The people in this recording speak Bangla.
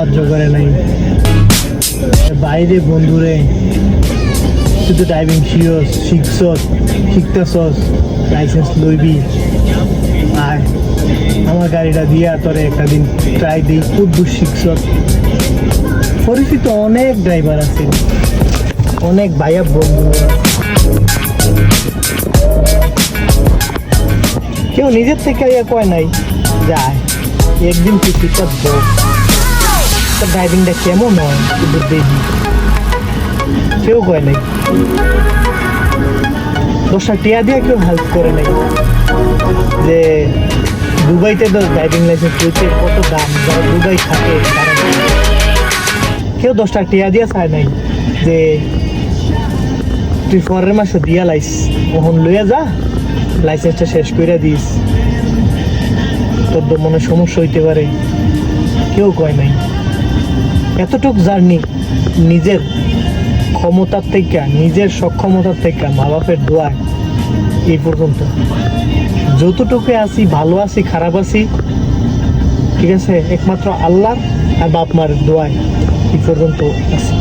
সাহায্য করে নাই। বাইরে বন্ধুরে তুই তো ড্রাইভিং শিখতেছস, লাইসেন্স লইবি, আর আমার গাড়িটা দিয়া তোরে একটা দিন ট্রাই দিই, খুব দূর শিখছস। পরিচিত অনেক ড্রাইভার আছে, অনেক ভাইয়া বন্ধু, কেউ নিজের থেকে কয় নাই যায় একদিন তুই পিকআপ বল, তোর ড্রাইভিংটা কেমন হয় কিন্তু দেখি, কেউ কয় নাই। 10টা টিয়া দিয়ে কেউ হেল্প করে নাই যে দুবাইতে তো ড্রাইভিং লাইসেন্স পেয়েছে কত দাম, যারা দুবাই থাকে তারা কেউ 10টা টিয়া দিয়ে চায় নাই যে তুই পরের মাসে দিয়া লাইস ওহন লইয়া যা, লাইসেন্সটা শেষ করে দিস, তোর তো মনে সমস্যা হইতে পারে, কেউ কয় নাই। এতটুক জার্নি নিজের ক্ষমতার থেকে, নিজের সক্ষমতার থেকে, মা বাপের দোয়ায় এই পর্যন্ত যতটুকু আছি, ভালো আছি খারাপ আছি, ঠিক আছে, একমাত্র আল্লাহ আর বাপ মার দোয়ায় এই পর্যন্ত আছি।